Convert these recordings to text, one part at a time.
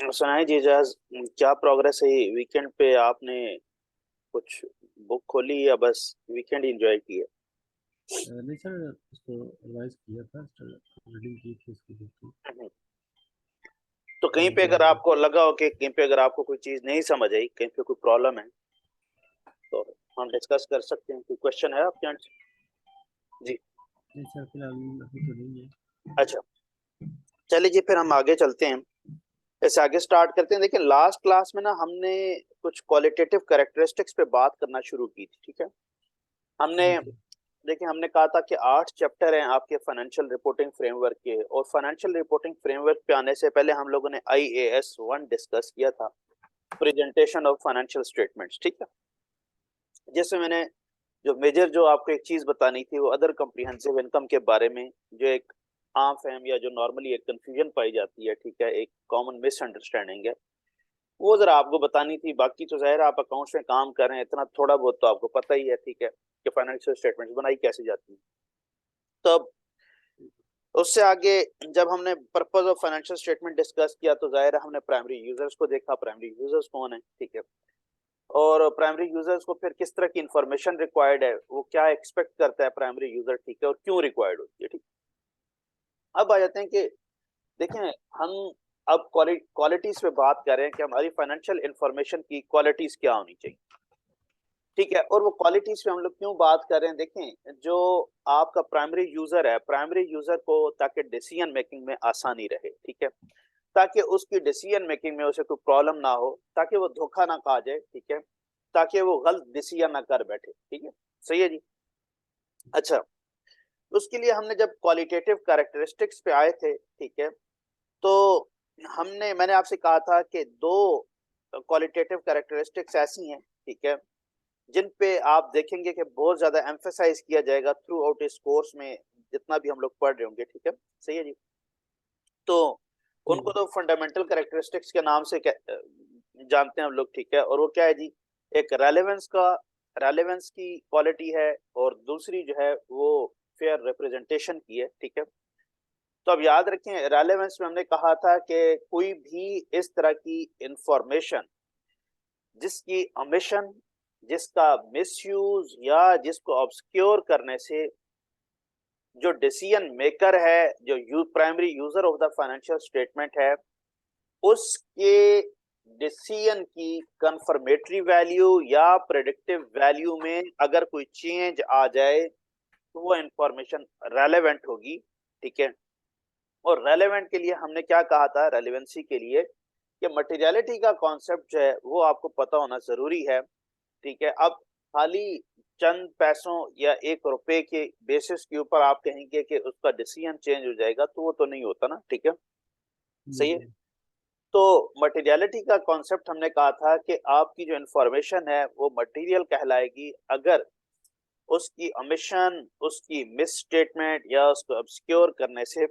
सुनाए जी एजाज, क्या प्रोग्रेस है? वीकेंड पे आपने कुछ बुक खोली या बस वीकेंड एंजॉय किया? नहीं सर, उसको रिवाइज किया था सर, रीडिंग की थी उसकी बुक की। तो कहीं पे अगर और आपको लगा हो कि कहीं पे अगर आपको कोई चीज नहीं समझ आई, कहीं पे कोई प्रॉब्लम है, तो हम डिस्कस कर सकते हैं। कोई क्वेश्चन है आपके यहाँ? जी। नहीं सर, फिलहाल अभी तो नहीं है। अच्छा, चलिए जी, फिर हम आगे चलते हैं। ऐसे आगे स्टार्ट करते हैं। देखिए, लास्ट क्लास में ना हमने कुछ क्वालिटेटिव कैरेक्टरिस्टिक्स पे बात करना शुरू की थी, ठीक है। हमने जी सर। देखिए, हमने कहा था कि 8 चैप्टर हैं आपके फाइनेंशियल रिपोर्टिंग फ्रेमवर्क के, और फाइनेंशियल रिपोर्टिंग फ्रेमवर्क पे आने से पहले हम लोगों ने IAS 1 डिस्कस किया था, प्रेजेंटेशन ऑफ फाइनेंशियल स्टेटमेंट्स, ठीक है। जैसे मैंने जो मेजर जो आपको एक चीज बतानी थी, वो अदर कॉम्प्रिहेंसिव इनकम के बारे में, जो एक आम फहम या जो नॉर्मली एक कंफ्यूजन पाई जाती है, ठीक है, एक कॉमन मिसअंडरस्टैंडिंग है, वो जरा आपको बतानी थी। बाकी तो जाहिर है आप अकाउंट्स में काम कर रहे हैं, इतना थोड़ा बहुत तो आपको पता ही है, ठीक है, कि फाइनेंशियल स्टेटमेंट्स बनाई कैसे जाती है। तो अब उससे आगे जब हमने purpose of financial statement discuss किया, तो जाहिर है हमने प्राइमरी यूजर्स को देखा। प्राइमरी यूजर्स कौन है, ठीक है, और प्राइमरी यूजर्स को फिर किस तरह की इंफॉर्मेशन रिक्वायर्ड है, वो क्या एक्सपेक्ट करता है प्राइमरी यूजर, ठीक है, और क्यों रिक्वायर्ड होती है, ठीक। अब आ जाते हैं कि देखें, हम अब क्वालिटीज पे बात कर रहे हैं कि हमारी फाइनेंशियल इंफॉर्मेशन की क्वालिटीज क्या होनी चाहिए, ठीक है। और वो क्वालिटीज पे हम लोग क्यों बात कर रहे हैं, देखें, जो आपका प्राइमरी यूजर है, प्राइमरी यूजर को ताकि डिसीजन मेकिंग में आसानी रहे, ठीक है, ताकि उसकी डिसीजन मेकिंग में उसे कोई प्रॉब्लम ना हो, ताकि वो धोखा ना खा जाए, ठीक है, ताकि वो गलत डिसीजन ना कर बैठे, ठीक है, सही है जी। अच्छा, उसके लिए हमने जब क्वालिटेटिव कैरेक्टरिस्टिक्स पे आए थे, ठीक है, तो मैंने आपसे कहा था कि दो क्वालिटेटिव कैरेक्टरिस्टिक्स ऐसी हैं, ठीक है, जिन पे आप देखेंगे कि बहुत ज्यादा एम्फेसाइज किया जाएगा थ्रू आउट इस कोर्स में, जितना भी हम लोग पढ़ रहे होंगे, ठीक है, सही है जी। तो जी उनको तो फंडामेंटल कैरेक्टरिस्टिक्स के नाम से जानते हैं हम लोग, ठीक है। और वो क्या है जी? एक रेलेवेंस की क्वालिटी है, और दूसरी जो है वो फेयर रिप्रेजेंटेशन की है, ठीक है। तो अब याद रखें, रेलेवेंस में हमने कहा था कि कोई भी इस तरह की इंफॉर्मेशन जिसकी ओमिशन, जिसका मिसयूज या जिसको ऑब्सक्योर करने से जो डिसीजन मेकर है, जो primary user of the financial statement है, उसके डिसीजन की कंफर्मेटरी वैल्यू या प्रेडिक्टिव वैल्यू में अगर कोई चेंज आ जाए, तो वो इंफॉर्मेशन रेलेवेंट होगी, ठीक है। और रेलेवेंट के लिए हमने क्या कहा था, रेलेवेंसी के लिए, कि मटेरियलिटी का कॉन्सेप्ट जो है वो आपको पता होना जरूरी है, ठीक है। अब खाली चंद पैसों या 1 रुपए के बेसिस के ऊपर आप कहेंगे कि उसका डिसीजन चेंज हो जाएगा, तो वो तो नहीं होता ना, ठीक है, जी सही है। सर। तो मटेरियलिटी का कॉन्सेप्ट हमने कहा था कि आपकी जो इंफॉर्मेशन है वो मटेरियल कहलाएगी अगर उसकी ओमिशन, उसकी मिस स्टेटमेंट या उसको ऑब्सक्योर करने से,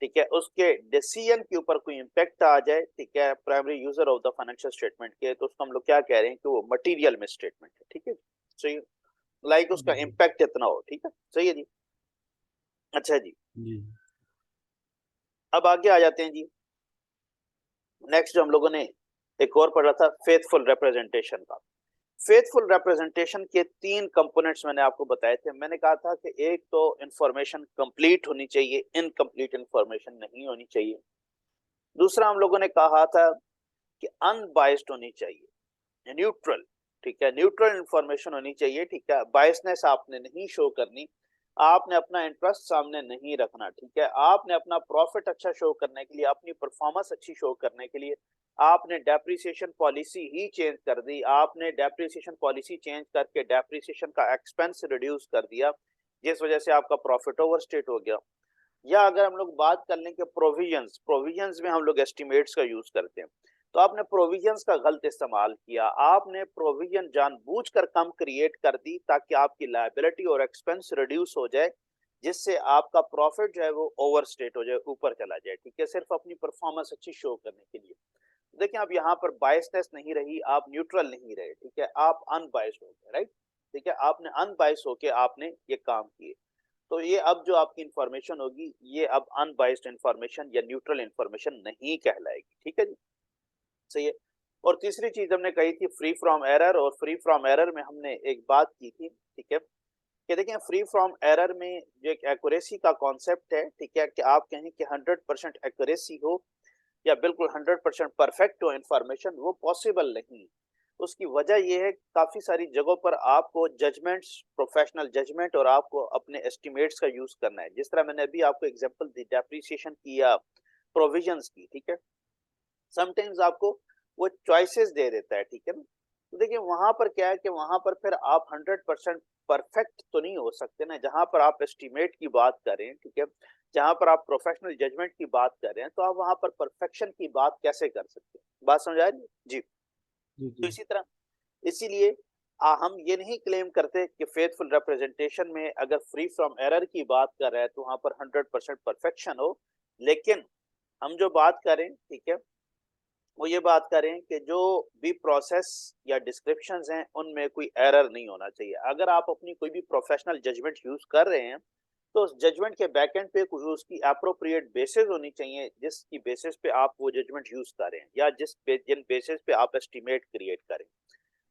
ठीक है, उसके डिसीजन के ऊपर कोई इम्पैक्ट आ जाए, ठीक है, primary user of the financial statement के, तो उसको हम लोग क्या कह रहे हैं कि वो मटेरियल मिस स्टेटमेंट है, ठीक है, सही। लाइक उसका जी सर। इम्पैक्ट इतना हो, ठीक है, सही है जी। अच्छा जी, जी अब आगे आ जाते हैं जी। नेक्स्ट जो हम लोगों ने एक और पढ़ा था, फेथफुल रिप्रेजेंटेशन का। फेथफुल रिप्रेजेंटेशन के 3 कंपोनेंट्स मैंने आपको बताए थे। मैंने कहा था कि एक तो इंफॉर्मेशन कंप्लीट होनी चाहिए, इनकम्प्लीट इंफॉर्मेशन नहीं होनी चाहिए। दूसरा हम लोगों ने कहा था कि अनबाइस्ड होनी चाहिए, न्यूट्रल, ठीक है, न्यूट्रल इंफॉर्मेशन होनी चाहिए, ठीक है, बायसनेस आपने नहीं शो करनी, आपने अपना इंटरेस्ट सामने नहीं रखना, ठीक है, आपने अपना प्रॉफिट अच्छा शो करने के लिए, अपनी परफॉर्मेंस अच्छी शो करने के लिए आपने डेप्रिसिएशन पॉलिसी ही चेंज कर दी, आपने डेप्रिसिएशन पॉलिसी चेंज करके डेप्रिसिएशन का एक्सपेंस रिड्यूस कर दिया, जिस वजह से आपका प्रॉफिट ओवरस्टेट हो गया। या अगर हम लोग बात कर लें कि प्रोविजंस, प्रोविजंस में हम लोग एस्टिमेट्स का यूज करते हैं, तो आपने प्रोविजंस का गलत इस्तेमाल किया, आपने प्रोविजन जानबूझकर कम क्रिएट कर दी ताकि आपकी लायबिलिटी और एक्सपेंस रिड्यूस हो जाए, जिससे आपका प्रॉफिट जो है वो ओवरस्टेट हो जाए, ऊपर चला जाए, ठीक है, सिर्फ अपनी परफॉर्मेंस अच्छी शो करने के लिए। देखिए, आप यहाँ पर बायसनेस नहीं रही, आप न्यूट्रल नहीं रहे, ठीक है, आप अनबायस्ड हो गए, राइट, ठीक है, आपने अनबायस्ड होके आपने ये काम किए। तो ये अब जो आपकी इंफॉर्मेशन होगी, ये अब अनबाइस्ड इंफॉर्मेशन या न्यूट्रल इंफॉर्मेशन नहीं कहलाएगी, ठीक है जी। सही है। और तीसरी चीज हमने कही थी फ्री फ्रॉम एरर, और फ्री फ्रॉम एरर में हमने एक बात की थी, ठीक है, कि देखिए फ्री फ्रॉम एरर में जो एक एक्यूरेसी का कॉन्सेप्ट है, ठीक है, कि आप कहें कि 100% एक्यूरेसी हो या बिल्कुल 100% परफेक्ट हो इंफॉर्मेशन, वो पॉसिबल नहीं। उसकी वजह यह है काफी सारी जगहों पर आपको जजमेंट्स, प्रोफेशनल जजमेंट और आपको अपने एस्टिमेट्स का यूज करना है। जिस तरह मैंने अभी आपको एग्जांपल दी डेप्रिसिएशन की या प्रोविजंस की, ठीक है, समटाइम्स आपको वो चॉइसेस दे देता है, ठीक है ना। तो देखिए वहां पर क्या है कि वहां पर फिर आप 100% परफेक्ट तो नहीं हो सकते ना। जहां पर आप एस्टिमेट की बात करें, ठीक है, जहां पर आप प्रोफेशनल जजमेंट की बात कर रहे हैं, तो आप वहां पर परफेक्शन की बात कैसे कर सकते हैं? बात समझ आ रही है जी? जी तो जी। इसी तरह, इसीलिए हम ये नहीं क्लेम करते कि फेथफुल रिप्रेजेंटेशन में अगर फ्री फ्रॉम एरर की बात कर रहे हैं तो वहां पर 100% परफेक्शन हो, लेकिन हम जो बात करें, ठीक है, वो ये बात करें कि जो भी प्रोसेस या डिस्क्रिप्शंस हैं उनमें कोई एरर नहीं होना चाहिए। अगर आप अपनी कोई भी प्रोफेशनल जजमेंट यूज कर रहे हैं तो उस जजमेंट के बैकएंड पे कुछ उसकी अप्रोप्रिएट बेसिस होनी चाहिए, जिसकी बेसिस पे आप वो जजमेंट यूज करें या जिन बेसिस पे आप एस्टिमेट क्रिएट करें,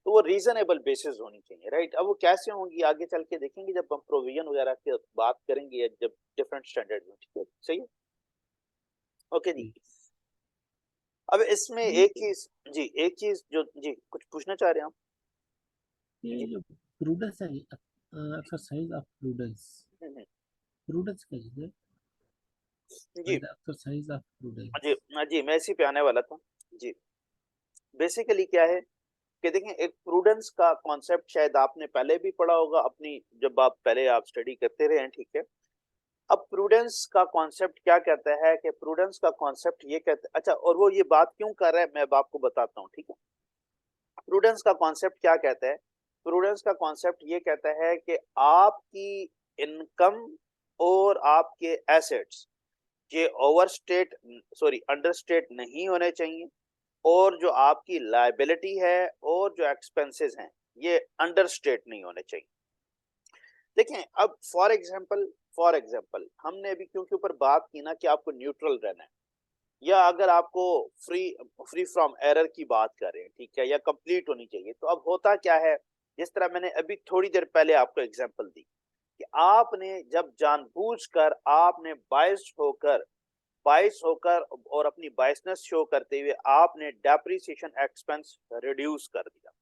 तो वो रीजनेबल बेसिस होनी चाहिए, राइट। अब वो कैसे होंगी आगे चल के देखेंगे जब हम प्रोविजन वगैरह की बात करेंगे या जब डिफरेंट स्टैंडर्ड में, ठीक है, सही है, ओके जी। जी। अब इसमें ये एक चीज, जी एक चीज जो, जी कुछ पूछना चाह रहे हैं आप? ये जी। जो प्रूडेंस है, exercise of prudence, hmm, prudence क्या चीज है? जी एक्सरसाइज ऑफ जी। प्रूडेंस। जी मैं इसी पे आने वाला था जी। बेसिकली क्या है कि देखें, एक प्रूडेंस का कॉन्सेप्ट शायद आपने पहले भी पढ़ा होगा अपनी, जब आप पहले आप स्टडी करते रहे हैं, ठीक है। अब प्रूडेंस का कॉन्सेप्ट क्या कहता है कि प्रूडेंस का कॉन्सेप्ट ये कहता है, अच्छा, और वो ये बात क्यों कर रहा है मैं अब आपको बताता हूँ, ठीक है। प्रूडेंस का कॉन्सेप्ट क्या कहता है? प्रूडेंस का कॉन्सेप्ट ये कहता है कि आपकी इनकम और आपके एसेट्स ये ओवरस्टेट, सॉरी अंडरस्टेट नहीं होने चाहिए, और जो आपकी लायबिलिटी है और जो एक्सपेंसेस हैं ये अंडरस्टेट नहीं होने चाहिए। देखें अब फॉर एग्जांपल हमने अभी क्योंकि ऊपर बात की ना कि आपको न्यूट्रल रहना है, या अगर आपको फ्री फ्री फ्रॉम एरर की बात करें, ठीक है, या कंप्लीट होनी चाहिए, तो अब होता क्या है, जिस तरह मैंने अभी थोड़ी देर पहले आपको एग्जांपल दी कि आपने जब जानबूझकर आपने बायस होकर और अपनी बायसनेस शो करते हुए आपने डेप्रिसिएशन एक्सपेंस रिड्यूस कर दिया,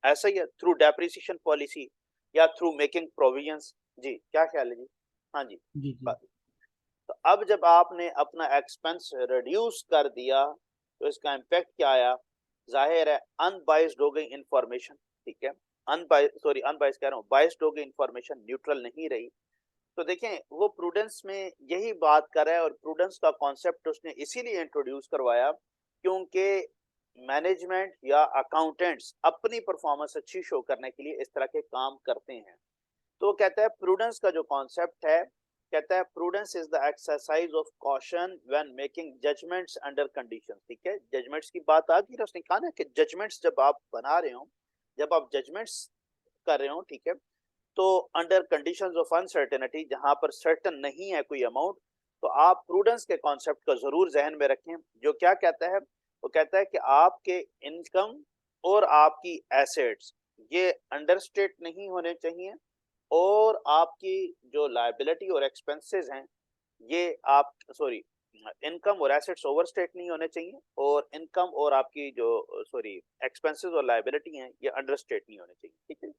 ऐसा ही है थ्रू डेप्रिसिएशन पॉलिसी या थ्रू मेकिंग प्रोविजंस। जी क्या ख्याल है जी? हाँ जी। जी जी। तो अब जब आपने अपना एक्सपेंस रिड्यूस कर दिया तो इसका इम्पैक्ट क्या आया? जाहिर है अनबाइस्ड हो गई इंफॉर्मेशन, ठीक है, अनबाइस्ड कह रहा हूँ, बाइस्ड हो गई इंफॉर्मेशन, न्यूट्रल नहीं रही। तो देखें वो प्रूडेंस में यही बात कर रहा है, और प्रूडेंस का कॉन्सेप्ट उसने इसीलिए इंट्रोड्यूस करवाया क्योंकि मैनेजमेंट या अकाउंटेंट्स अपनी परफॉर्मेंस अच्छी शो करने के लिए इस तरह के काम करते हैं। तो कहता है प्रूडेंस का जो कॉन्सेप्ट है, कहता है prudence is the exercise of caution when making judgements under conditions, ठीक है। जजमेंट्स की बात आ गई, उसने कहा ना कि जजमेंट्स जब आप बना रहे हो, जब आप जजमेंट्स कर रहे हो, ठीक है, तो अंडर कंडीशंस ऑफ अनसर्टेनिटी, जहां पर सर्टन नहीं है कोई अमाउंट, तो आप प्रूडेंस के कॉन्सेप्ट को जरूर जहन में रखें। जो क्या कहता है, वो कहता है कि आपके इनकम और आपकी एसेट्स ये अंडरस्टेट नहीं होने चाहिए, और आपकी जो लायबिलिटी और एक्सपेंसेस हैं ये आप, सॉरी, इनकम और एसेट्स ओवरस्टेट नहीं होने चाहिए, और इनकम और आपकी जो, सॉरी, एक्सपेंसेस और लायबिलिटी हैं ये अंडरस्टेट नहीं होने चाहिए, ठीक है।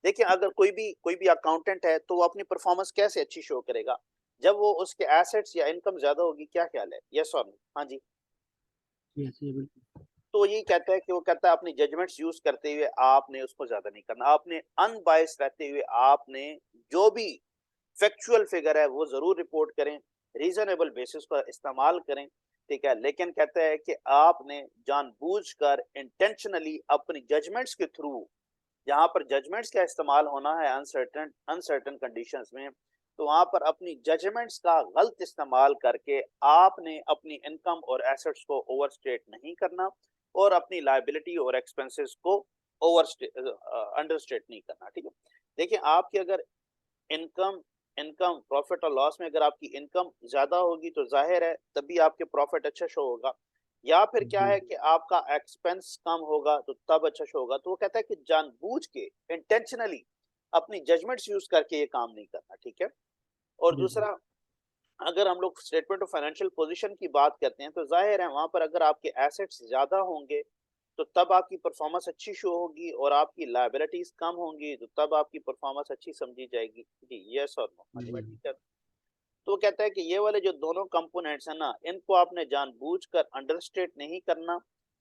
देखिए अगर कोई भी अकाउंटेंट है तो वो अपनी परफॉर्मेंस कैसे अच्छी शो करेगा? जब वो उसके एसेट्स या इनकम ज्यादा होगी, क्या ख्याल है, यस और नो? हाँ जी। यस ये बिल्कुल। तो यही कहता है कि वो कहता है अपनी जजमेंट्स यूज करते हुए आपने उसको ज्यादा नहीं करना, आपने अनबायस रहते हुए आपने जो भी फैक्चुअल फिगर है वो जरूर रिपोर्ट करें, रीजनेबल बेसिस का इस्तेमाल करें, ठीक है। लेकिन कहता है कि आपने जानबूझकर इंटेंशनली अपनी जजमेंट्स के थ्रू, जहां पर जजमेंट्स का इस्तेमाल होना है अनसर्टन अनसर्टन कंडीशंस में, तो वहां पर अपनी जजमेंट्स का गलत इस्तेमाल करके आपने अपनी इनकम और एसेट्स को ओवरस्टेट नहीं करना, और अपनी लायबिलिटी और एक्सपेंसेस को अंडरस्टेट नहीं करना, ठीक है। देखिए आपकी अगर इनकम इनकम प्रॉफिट और लॉस में अगर आपकी इनकम ज्यादा होगी तो जाहिर है तभी आपके प्रॉफिट अच्छा शो होगा। या फिर क्या जी है कि आपका एक्सपेंस कम होगा तो तब अच्छा शो होगा। तो वो कहता है कि जानबूझ के इंटेंशनली अपनी जजमेंट्स यूज करके ये काम नहीं करना, ठीक है। और जी जी दूसरा, अगर हम लोग स्टेटमेंट ऑफ फाइनेंशियल पोजीशन की बात करते हैं तो जाहिर है वहां पर अगर आपके एसेट्स ज्यादा होंगे तो तब आपकी परफॉर्मेंस अच्छी शो होगी, और आपकी लायबिलिटीज कम होंगी तो तब आपकी परफॉर्मेंस अच्छी समझी जाएगी। जी, यस और नो, जी जी मैथमेटिकल। तो वो कहता है कि ये वाले जो दोनों कंपोनेंट्स हैं ना, इनको आपने जानबूझकर अंडरस्टेट नहीं करना,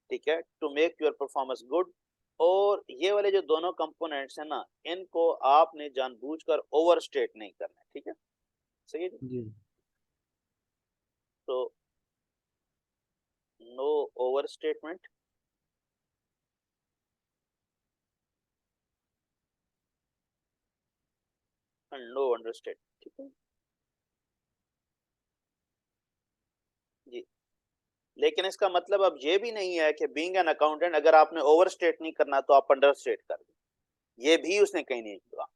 ठीक है, to make your performance good. और ये वाले जो दोनों कंपोनेंट्स हैं ना, इनको आपने जानबूझकर ओवरस्टेट नहीं करना है, ठीक है। सही है जी। जी तो no overstatement and no understate, ठीक है जी। लेकिन इसका मतलब अब ये भी नहीं है कि बीइंग एन अकाउंटेंट अगर आपने ओवर स्टेट नहीं करना तो आप अंडर स्टेट कर दें, ये भी उसने कहीं नहीं कहा।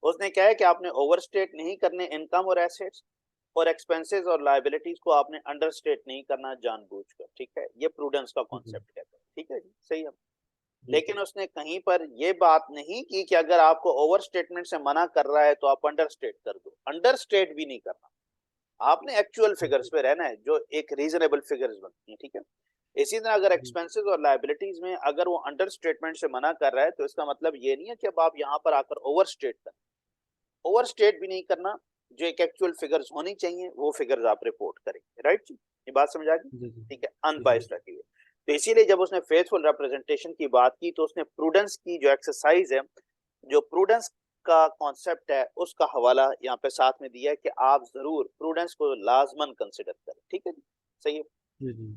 उसने क्या है कि आपने ओवर स्टेट नहीं करने इनकम और एसेट्स, और एक्सपेंसेस और लायबिलिटीज को आपने अंडर स्टेट नहीं करना जानबूझकर, ठीक है। ये प्रूडेंस का जी कॉन्सेप्ट कहता है, ठीक है जी, सही है। जी लेकिन उसने कहीं पर ये बात नहीं की कि अगर आपको ओवर स्टेटमेंट से मना कर रहा है तो आप अंडर स्टेट कर दो। अंडर स्टेट भी नहीं करना, आपने एक्चुअल फिगर्स पे रहना है जो एक रीजनेबल फिगर्स बनती है, ठीक है। इसी तरह अगर जी एक्सपेंसेस और लायबिलिटीज में अगर वो अंडर स्टेटमेंट से मना कर रहा है तो इसका मतलब ये नहीं है कि अब आप यहाँ पर आकर ओवर स्टेट करें। ओवर स्टेट भी नहीं करना, जो एक एक्चुअल फिगर्स होनी चाहिए वो फिगर्स आप रिपोर्ट करेंगे, राइट जी। ये बात समझ आ गई, जी जी ठीक है, जी जी अनबायस्ड रखिए। तो इसीलिए जब उसने फेथफुल रिप्रेजेंटेशन की बात की तो उसने प्रूडेंस की जो एक्सरसाइज है, जो प्रूडेंस का कॉन्सेप्ट है, उसका हवाला यहाँ पे साथ में दिया है कि आप जरूर प्रूडेंस को लाजमन कंसिडर करें, ठीक है जी, सही है। जी जी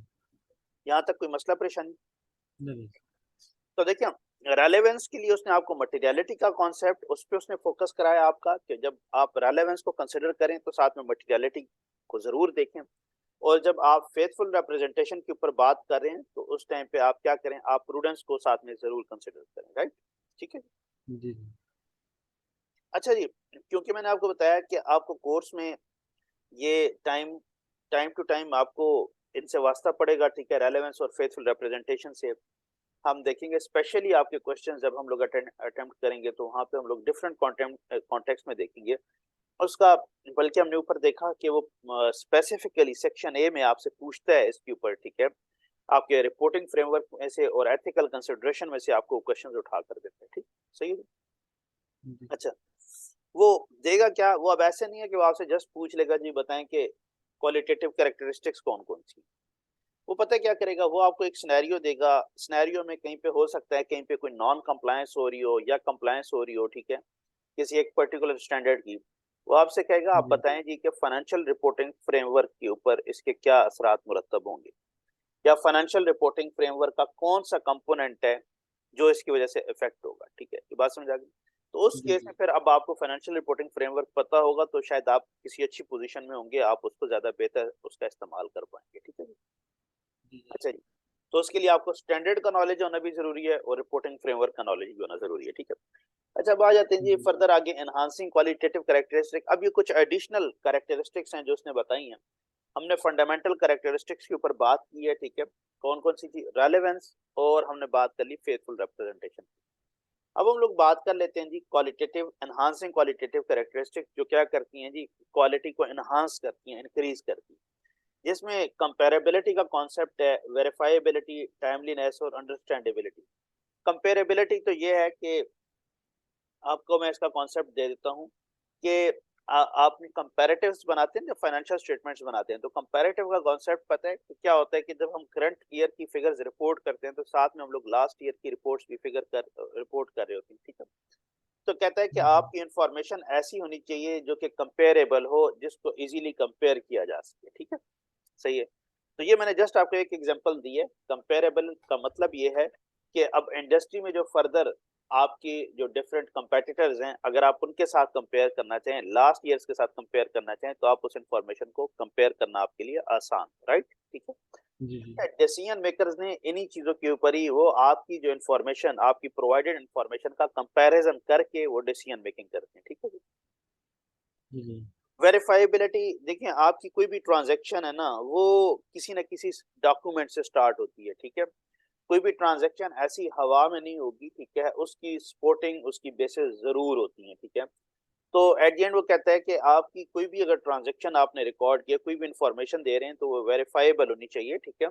यहाँ तक कोई मसला परेशानी? नहीं तो देखिए, रेलेवेंस के लिए उसने आपको मटेरियलिटी का कॉन्सेप्ट उस पर उसने फोकस कराया आपका, कि जब आप रेलेवेंस को कंसिडर करें तो साथ में मटेरियलिटी को जरूर देखें। और जब आप फेथफुल रिप्रेजेंटेशन के ऊपर बात कर रहे हैं तो उस टाइम पे आप क्या करें, आप प्रूडेंस को साथ में जरूर कंसिडर करें, राइट, ठीक है। जी जी अच्छा जी, क्योंकि मैंने आपको बताया कि आपको कोर्स में ये टाइम टाइम टू टाइम आपको इनसे वास्ता पड़ेगा, ठीक है, रेलेवेंस और फेथफुल रिप्रेजेंटेशन से। हम देखेंगे स्पेशली आपके क्वेश्चन जब हम लोग अटेम्प्ट करेंगे तो वहाँ पे हम लोग डिफरेंट कॉन्टेक्स्ट में देखेंगे। और उसका, बल्कि हमने ऊपर देखा कि वो स्पेसिफिकली सेक्शन ए में आपसे पूछता है इसके ऊपर, ठीक है, आपके रिपोर्टिंग फ्रेमवर्क में से और एथिकल कंसिडरेशन में से आपको क्वेश्चन उठा कर देते हैं, ठीक, सही है। जी अच्छा, वो देगा क्या, वो अब ऐसे नहीं है कि वो आपसे जस्ट पूछ लेगा जी बताएं कि क्वालिटेटिव कैरेक्टरिस्टिक्स कौन कौन सी। वो पता है क्या करेगा, वो आपको एक सिनेरियो देगा, सिनेरियो में कहीं पे हो सकता है कहीं पे कोई नॉन कंप्लायंस हो रही हो या कंप्लायंस हो रही हो, ठीक है, किसी एक पर्टिकुलर स्टैंडर्ड की। वो आपसे कहेगा आप जी बताएं जी कि फाइनेंशियल रिपोर्टिंग फ्रेमवर्क के ऊपर इसके क्या असरात मुरतब होंगे, या फाइनेंशियल रिपोर्टिंग फ्रेमवर्क का कौन सा कंपोनेंट है जो इसकी वजह से इफेक्ट होगा, ठीक है, ये बात समझ आ गई। तो उस जी केस में जी फिर अब आपको फाइनेंशियल रिपोर्टिंग फ्रेमवर्क पता होगा तो शायद आप किसी अच्छी पोजीशन में होंगे, आप उसको ज्यादा बेहतर उसका इस्तेमाल कर पाएंगे, ठीक है। जी अच्छा जी, तो उसके लिए आपको स्टैंडर्ड का नॉलेज होना भी जरूरी है और रिपोर्टिंग फ्रेमवर्क का नॉलेज भी होना जरूरी है, ठीक है। अच्छा, अब आ जाते हैं जी जी फर्दर आगे, एनहांसिंग क्वालिटेटिव कैरेक्टरिस्टिक। अब ये कुछ एडिशनल कैरेक्टरिस्टिक्स हैं जो उसने बताई हैं। हमने फंडामेंटल कैरेक्टरिस्टिक्स के ऊपर बात की है, ठीक है, कौन कौन सी थी, रेलेवेंस, और हमने बात कर ली फेथफुल रिप्रेजेंटेशन। अब हम लोग बात कर लेते हैं जी क्वालिटेटिव, एनहांसिंग क्वालिटेटिव कैरेक्टरिस्टिक, जो क्या करती हैं जी, क्वालिटी को एनहांस करती हैं, इंक्रीज करती हैं, जिसमें कंपेरेबिलिटी का कॉन्सेप्ट है, वेरीफाइबिलिटी, टाइमलीनेस और अंडरस्टैंडेबिलिटी। कंपेरेबिलिटी तो ये है कि आपको मैं इसका कॉन्सेप्ट दे देता हूँ कि आपने कंपैरेटिव्स बनाते हैं, जब फाइनेंशियल स्टेटमेंट्स बनाते हैं तो कंपैरेटिव का कॉन्सेप्ट पता है कि क्या होता है, कि जब हम करंट ईयर की फिगर्स रिपोर्ट करते हैं तो साथ में हम लोग लास्ट ईयर की रिपोर्ट्स भी रिपोर्ट कर रहे होते हैं, ठीक है। तो कहता है कि जी आपकी इंफॉर्मेशन ऐसी होनी चाहिए जो कि कंपेरेबल हो, जिसको इजीली कंपेयर किया जा सके, ठीक है, सही है। तो ये मैंने जस्ट आपको एक एग्जांपल दी है। कंपेरेबल का मतलब ये है कि अब इंडस्ट्री में जो फर्दर आपकी जो डिफरेंट कंपेटिटर्स हैं, अगर आप उनके साथ कंपेयर करना चाहें, लास्ट ईयर्स के साथ कंपेयर करना चाहें, तो आप उस इंफॉर्मेशन को कंपेयर करना आपके लिए आसान, राइट, ठीक जी जी है। डिसीजन मेकर्स ने इन्हीं चीजों के ऊपर ही वो आपकी जो इंफॉर्मेशन, आपकी प्रोवाइडेड इंफॉर्मेशन का कंपैरिजन करके वो डिसीजन मेकिंग करते हैं, ठीक है। जी वेरीफाइबिलिटी, देखिए आपकी कोई भी ट्रांजैक्शन है ना, वो किसी न किसी डॉक्यूमेंट से स्टार्ट होती है, ठीक है। कोई भी ट्रांजैक्शन ऐसी हवा में नहीं होगी, ठीक है, उसकी सपोर्टिंग, उसकी बेसिस जरूर होती है, ठीक है। तो एट द एंड वो कहता है कि आपकी कोई भी अगर ट्रांजैक्शन आपने रिकॉर्ड किया, कोई भी इंफॉर्मेशन दे रहे हैं, तो वो वेरीफाइबल होनी चाहिए, ठीक है।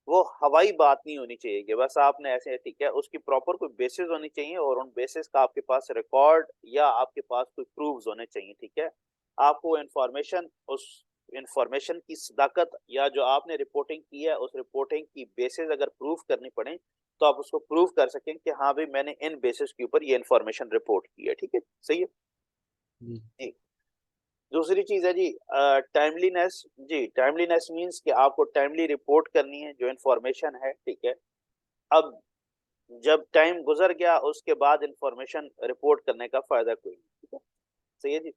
वो हवाई बात नहीं होनी चाहिए कि बस आपने ऐसे, ठीक है, उसकी प्रॉपर कोई बेसिस होनी चाहिए और उन बेसिस का आपके पास रिकॉर्ड या आपके पास कोई प्रूफ्स होने चाहिए, ठीक है। आपको इंफॉर्मेशन, उस इंफॉर्मेशन की सदाकत या जो आपने रिपोर्टिंग की है उस रिपोर्टिंग की बेसिस अगर प्रूफ करनी पड़े, तो आप उसको प्रूफ कर सकें कि हाँ भाई मैंने इन बेसिस के ऊपर ये इंफॉर्मेशन रिपोर्ट की है, ठीक है, सही है जी जी। दूसरी चीज है जी टाइमलीनेस। जी, टाइमलीनेस मींस कि आपको टाइमली रिपोर्ट करनी है जो इंफॉर्मेशन है, ठीक है। अब जब टाइम गुजर गया उसके बाद इंफॉर्मेशन रिपोर्ट करने का फायदा कोई नहीं, ठीक है, सही है जी।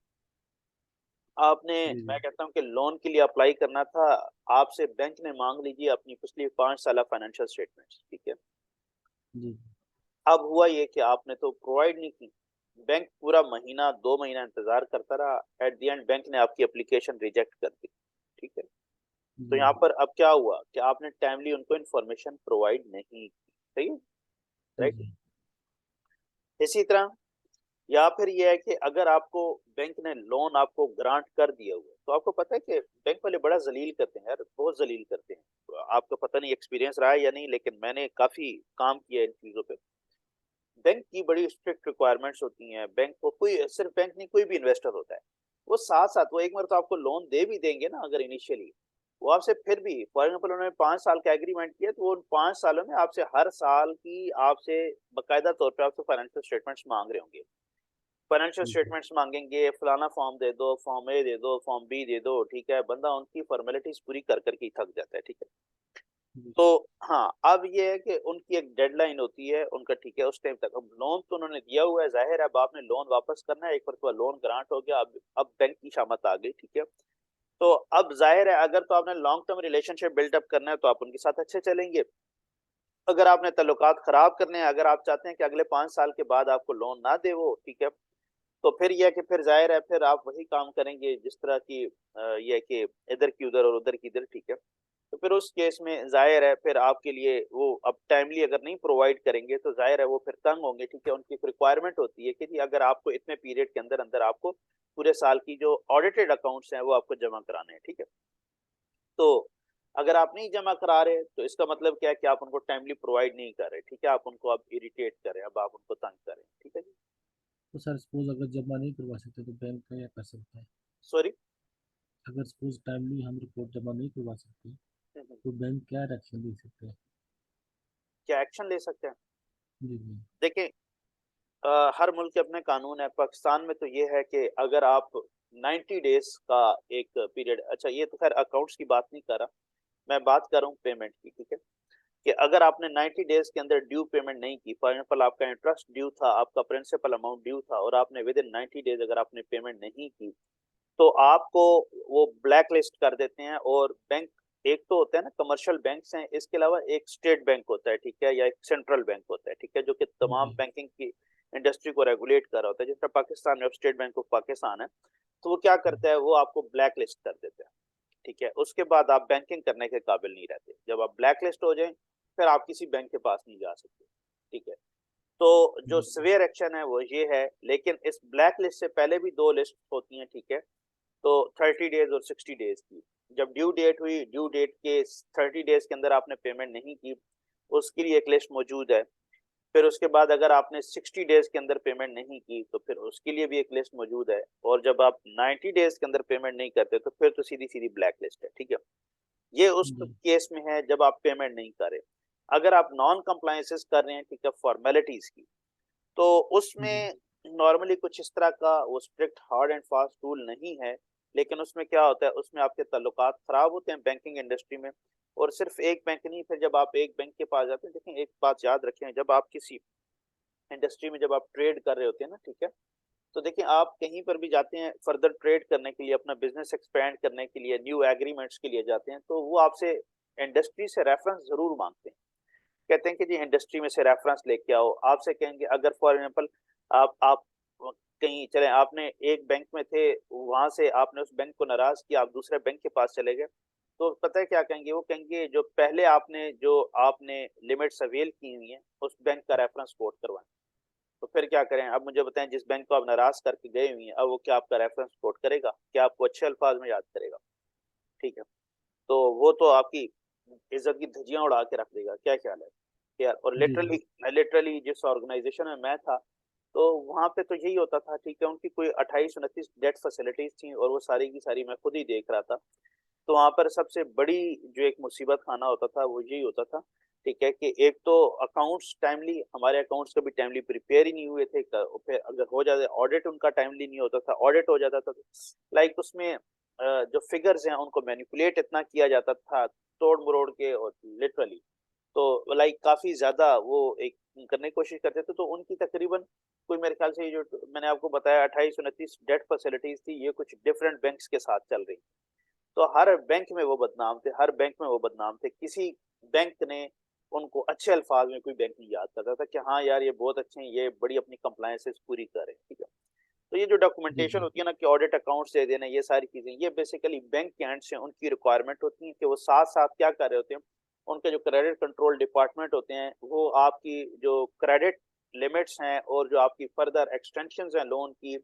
आपने, जी मैं जी कहता हूँ कि लोन के लिए अप्लाई करना था, आपसे बैंक ने मांग लीजिए अपनी पिछली 5 साल फाइनेंशियल स्टेटमेंट्स, ठीक है। जी अब हुआ ये कि आपने तो प्रोवाइड नहीं की, बैंक पूरा महीना 2 महीना इंतजार करता रहा, एट द एंड बैंक ने आपकी एप्लीकेशन रिजेक्ट कर दी, ठीक है। तो जी यहाँ पर अब क्या हुआ कि आपने टाइमली उनको इन्फॉर्मेशन प्रोवाइड नहीं की, सही है, जी राइट। जी इसी तरह, या फिर ये है कि अगर आपको बैंक ने लोन आपको ग्रांट कर दिया हुआ है, तो आपको पता है कि बैंक वाले बड़ा जलील करते हैं यार, बहुत जलील करते हैं। तो आपको पता नहीं एक्सपीरियंस रहा है या नहीं, लेकिन मैंने काफी काम किया है इन चीजों पे। बैंक की बड़ी स्ट्रिक्ट रिक्वायरमेंट्स होती हैं, बैंक को कोई, सिर्फ बैंक नहीं, कोई भी इन्वेस्टर होता है, वो साथ साथ वो एक बार तो आपको लोन दे भी देंगे ना अगर इनिशियली, वो आपसे फिर भी, फॉर एग्जाम्पल उन्होंने 5 साल का एग्रीमेंट किया, तो वो उन 5 सालों में आपसे हर साल की आपसे बकायदा तौर पे आपसे फाइनेंशियल स्टेटमेंट्स मांग रहे होंगे। फाइनेंशियल जी स्टेटमेंट्स मांगेंगे, फलाना फॉर्म दे दो, फॉर्म ए दे दो, फॉर्म बी दे दो, ठीक है, बंदा उनकी फॉर्मेलिटीज पूरी कर करके ही थक जाता है, ठीक है। जी तो हाँ, अब ये है कि उनकी एक डेडलाइन होती है उनका, ठीक है, उस टाइम तक। अब लोन तो उन्होंने दिया हुआ है, जाहिर है अब आपने लोन वापस करना है, एक मरतबा लोन ग्रांट हो गया, अब बैंक की शामत आ गई, ठीक है। तो अब जाहिर है अगर तो आपने लॉन्ग टर्म रिलेशनशिप बिल्डअप करना है तो आप उनके साथ अच्छे चलेंगे। अगर आपने ताल्लुकात खराब करने हैं, अगर आप चाहते हैं कि अगले 5 साल के बाद आपको लोन ना दे वो, ठीक है, तो फिर यह है कि फिर जाहिर है फिर आप वही काम करेंगे जिस तरह की ये है कि इधर की उधर और उधर की इधर, ठीक है। तो फिर उस केस में जाहिर है फिर आपके लिए वो अब टाइमली अगर नहीं प्रोवाइड करेंगे तो जाहिर है वो फिर तंग होंगे, ठीक है। उनकी एक रिक्वायरमेंट होती है कि जी अगर आपको इतने पीरियड के अंदर अंदर आपको पूरे साल की जो ऑडिटेड अकाउंट्स हैं वो आपको जमा कराने हैं, ठीक है। तो अगर आप नहीं जमा करा रहे तो इसका मतलब क्या है कि आप उनको टाइमली प्रोवाइड नहीं कर रहे, ठीक है, आप उनको अब इरिटेट कर रहे हैं, अब आप उनको तंग कर रहे हैं, ठीक है जी। तो सर सपोज अगर जमा नहीं करवा सकते तो बैंक क्या कर सकता है? सॉरी। अगर सपोज टाइमली हम रिपोर्ट जमा नहीं करवा सकते तो बैंक क्या एक्शन ले सकते हैं? क्या एक्शन ले सकते हैं? जी जी देखिए, हर मुल्क के अपने कानून है। पाकिस्तान में तो ये है कि अगर आप 90 डेज का एक पीरियड, अच्छा ये तो खैर अकाउंट्स की बात नहीं कर रहा, मैं बात कर रहा हूँ पेमेंट की, ठीक है, कि अगर आपने 90 डेज के अंदर ड्यू पेमेंट नहीं की, फॉर एग्जाम्पल आपका इंटरेस्ट ड्यू था, आपका प्रिंसिपल अमाउंट ड्यू था और आपने विद इन 90 डेज अगर आपने पेमेंट नहीं की, तो आपको वो ब्लैक लिस्ट कर देते हैं। और बैंक, एक तो होता है ना कमर्शियल बैंक्स हैं, इसके अलावा एक स्टेट बैंक होता है, ठीक है, या एक सेंट्रल बैंक होता है, ठीक है, जो कि तमाम जी बैंकिंग की इंडस्ट्री को रेगुलेट कर रहा होता है, जिस तरह पाकिस्तान में स्टेट बैंक ऑफ पाकिस्तान है। तो वो क्या करता है, वो आपको ब्लैक लिस्ट कर देता है, ठीक है। उसके बाद आप बैंकिंग करने के काबिल नहीं रहते, जब आप ब्लैक लिस्ट हो जाए फिर आप किसी बैंक के पास नहीं जा सकते, ठीक है। तो जो जी सवेयर एक्शन है वो ये है, लेकिन इस ब्लैक लिस्ट से पहले भी दो लिस्ट होती हैं, ठीक है। तो 30 डेज और 60 डेज की, जब ड्यू डेट हुई, ड्यू डेट के 30 डेज के अंदर आपने पेमेंट नहीं की, उसके लिए एक लिस्ट मौजूद है। फिर उसके बाद अगर आपने 60 डेज के अंदर पेमेंट नहीं की तो फिर उसके लिए भी एक लिस्ट मौजूद है। और जब आप 90 डेज के अंदर पेमेंट नहीं करते तो फिर तो सीधी सीधी ब्लैक लिस्ट है, ठीक है। ये उस जी केस में है जब आप पेमेंट नहीं कर रहे। अगर आप नॉन कंप्लायंसेस कर रहे हैं, ठीक है, फॉर्मेलिटीज की, तो जी उसमें नॉर्मली कुछ इस तरह का वो strict hard and fast rule नहीं है। लेकिन उसमें क्या होता है, उसमें आपके ताल्लुकात खराब होते हैं बैंकिंग इंडस्ट्री में। और सिर्फ एक बैंक नहीं, फिर जब आप एक बैंक के पास जाते हैं, देखें एक बात याद रखें, जब आप किसी इंडस्ट्री में जब आप ट्रेड कर रहे होते हैं ना, ठीक है, तो देखिए आप कहीं पर भी जाते हैं फर्दर ट्रेड करने के लिए, अपना बिजनेस एक्सपेंड करने के लिए, न्यू एग्रीमेंट्स के लिए जाते हैं, तो वो आपसे इंडस्ट्री से रेफरेंस जरूर मांगते हैं। कहते हैं कि जी इंडस्ट्री में से रेफरेंस लेके आओ, आपसे कहेंगे अगर फॉर एग्जांपल आप कहीं चले आपने एक बैंक में थे, वहां से आपने उस बैंक को नाराज किया, आप दूसरे बैंक के पास चले गए, तो पता है क्या कहेंगे, वो कहेंगे जो पहले आपने लिमिट्स अवेल की हुई हैं उस बैंक का रेफरेंस कोट करवाएं। तो फिर क्या करें, अब मुझे बताएं, जिस बैंक को आप नाराज करके गए हुई हैं, अब वो क्या आपका रेफरेंस कोट करेगा, क्या आपको अच्छे अल्फाज में याद करेगा? ठीक है, तो वो तो आपकी इज्जत की धज्जियां उड़ा के रख देगा। क्या ख्याल है यार? और जी जी। लिटरली जिस ऑर्गेनाइजेशन में मैं था, तो वहां पे तो यही होता था। ठीक है, उनकी कोई 28-29 डेट फैसिलिटीज थी और वो सारी की सारी मैं खुद ही देख रहा था। तो वहां पर सबसे बड़ी जो एक मुसीबत खाना होता था वो यही होता था, ठीक है, कि एक तो अकाउंट्स टाइमली, हमारे अकाउंट्स कभी टाइमली प्रिपेयर ही नहीं हुए थे, फिर अगर हो जाते ऑडिट उनका टाइमली नहीं होता था, ऑडिट हो जाता था, लाइक उसमें जो फिगर्स हैं उनको मैनिपुलेट इतना किया जाता था तोड़ मरोड़ के, और लिटरली तो लाइक काफी ज्यादा वो एक करने की कोशिश करते थे। तो उनकी तकरीबन कोई मेरे ख्याल से ये जो मैंने आपको बताया 28-29 डेट फैसिलिटीज थी, ये कुछ डिफरेंट बैंक्स के साथ चल रही। तो हर बैंक में वो बदनाम थे, हर बैंक में वो बदनाम थे। किसी बैंक ने उनको अच्छे अल्फाज में कोई बैंक नहीं याद करता था कि हाँ यार ये बहुत अच्छे हैं, ये बड़ी अपनी कंप्लायंसेस पूरी कर रहे हैं। ठीक है, तो ये जो जी डॉक्यूमेंटेशन जी। होती है ना कि ऑडिट अकाउंट्स दे देना, ये सारी चीजें, ये बेसिकली बैंक के एंड से उनकी रिक्वायरमेंट होती है कि वो साथ साथ क्या कर रहे होते हैं। उनके जो क्रेडिट कंट्रोल डिपार्टमेंट होते हैं, वो आपकी जो क्रेडिट लिमिट्स हैं और जो आपकी फर्दर एक्सटेंशन हैं लोन की,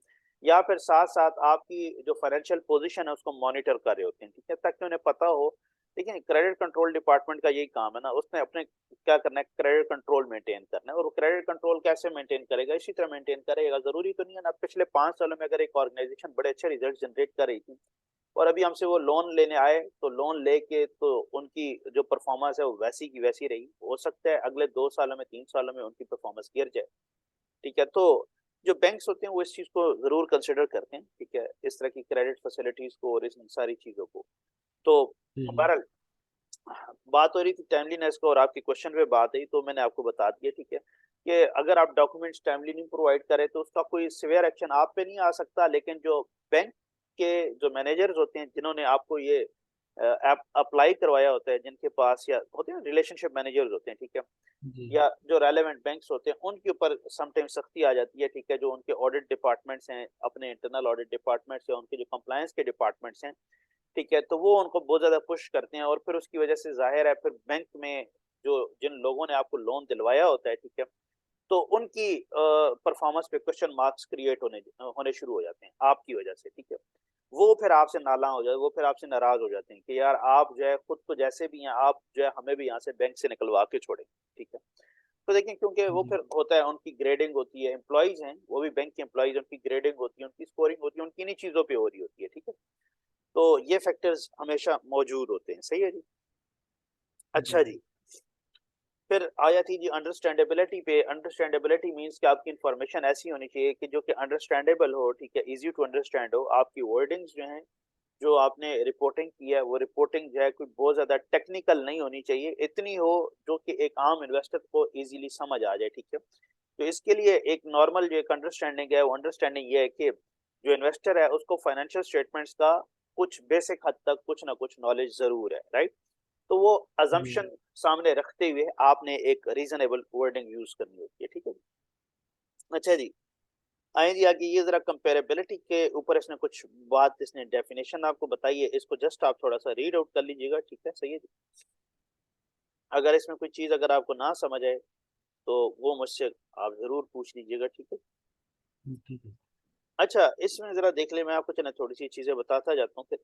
या फिर साथ साथ आपकी जो फाइनेंशियल पोजीशन है उसको मॉनिटर कर रहे होते हैं। ठीक है, ताकि उन्हें पता हो। लेकिन क्रेडिट कंट्रोल डिपार्टमेंट का यही काम है ना, उसने अपने क्या करना है, क्रेडिट कंट्रोल मेंटेन करना है। और वो क्रेडिट कंट्रोल कैसे मेंटेन करेगा? इसी तरह मेंटेन करेगा। जरूरी तो नहीं है ना, पिछले 5 सालों में अगर एक ऑर्गेनाइजेशन बड़े अच्छे रिजल्ट जनरेट कर रही थी और अभी हमसे वो लोन लेने आए, तो लोन लेके तो उनकी जो परफॉर्मेंस है वो वैसी की वैसी रही, हो सकता है अगले 2 सालों में 3 सालों में उनकी परफॉर्मेंस गिर जाए। ठीक है, तो जो बैंक्स होते हैं वो इस चीज को जरूर कंसिडर करते हैं, ठीक है, इस तरह की क्रेडिट फैसिलिटीज को और इन सारी चीजों को। तो जी जी। बहरहाल बात हो रही थी टाइमलीनेस को और आपके क्वेश्चन पे बात आई, तो मैंने आपको बता दिया, ठीक है, कि अगर आप डॉक्यूमेंट्स टाइमली नहीं प्रोवाइड करें तो उसका कोई सिवियर एक्शन आप पे नहीं आ सकता, लेकिन जो बैंक के जो मैनेजर्स होते हैं जिन्होंने आपको ये अप्लाई करवाया होता है, जिनके पास या होते हैं रिलेशनशिप मैनेजर्स होते हैं, ठीक है, जी या जो रेलेवेंट बैंक्स होते हैं, उनके ऊपर समटाइम्स सख्ती आ जाती है। ठीक है, जो उनके ऑडिट डिपार्टमेंट्स हैं, अपने इंटरनल ऑडिट डिपार्टमेंट्स हैं, उनके जो कंप्लायंस के डिपार्टमेंट्स हैं, ठीक है, तो वो उनको बहुत ज्यादा पुश करते हैं, और फिर उसकी वजह से जाहिर है फिर बैंक में जो जिन लोगों ने आपको लोन दिलवाया होता है, ठीक है, तो उनकी परफॉर्मेंस पे क्वेश्चन मार्क्स क्रिएट होने होने शुरू हो जाते हैं आपकी वजह से। ठीक है, वो फिर आपसे नाला हो जाए, वो फिर आपसे नाराज हो जाते हैं कि यार आप जो है खुद तो जैसे भी हैं, आप जो है हमें भी यहाँ से बैंक से निकलवा के छोड़ें। ठीक है, तो देखिए, क्योंकि वो जी। फिर होता है, उनकी ग्रेडिंग होती है, एम्प्लॉइज हैं वो भी बैंक के एम्प्लॉइज, उनकी ग्रेडिंग होती है, उनकी स्कोरिंग होती है, उनकी इन्हीं चीजों पे हो रही होती है। ठीक है, तो ये फैक्टर्स हमेशा मौजूद होते हैं। सही है जी। जी अच्छा जी। जी, फिर आया थी जी अंडरस्टैंडेबिलिटी पे। अंडरस्टैंडेबिलिटी मींस कि आपकी इन्फॉर्मेशन ऐसी होनी चाहिए कि जो कि अंडरस्टैंडेबल हो, ठीक है, इजी टू अंडरस्टैंड हो। आपकी वर्डिंग्स जो हैं, जो आपने रिपोर्टिंग की है, वो रिपोर्टिंग जो है कोई बहुत ज्यादा टेक्निकल नहीं होनी चाहिए, इतनी हो जो कि एक आम इन्वेस्टर को इजीली समझ आ जाए। ठीक है, तो इसके लिए एक नॉर्मल जो एक अंडरस्टैंडिंग है, वो अंडरस्टैंडिंग ये है कि जो इन्वेस्टर है उसको फाइनेंशियल स्टेटमेंट्स का कुछ बेसिक हद तक कुछ ना कुछ नॉलेज जरूर है, राइट? तो वो जी अजम्पशन सामने रखते हुए आपने एक रीजनेबल वर्डिंग यूज करनी होती है। ठीक है, अच्छा जी, आए जी आगे, ये जरा कंपेरेबिलिटी के ऊपर इसने कुछ बात, इसने डेफिनेशन आपको बताई है, इसको जस्ट आप थोड़ा सा रीड आउट कर लीजिएगा। ठीक है, सही है जी। अगर इसमें कोई चीज अगर आपको ना समझ आए तो वो मुझसे आप जरूर पूछ लीजिएगा। ठीक है, ठीक है। अच्छा, इसमें जरा देख ले, मैं आपको चलो थोड़ी सी चीजें बताता जाता हूँ कि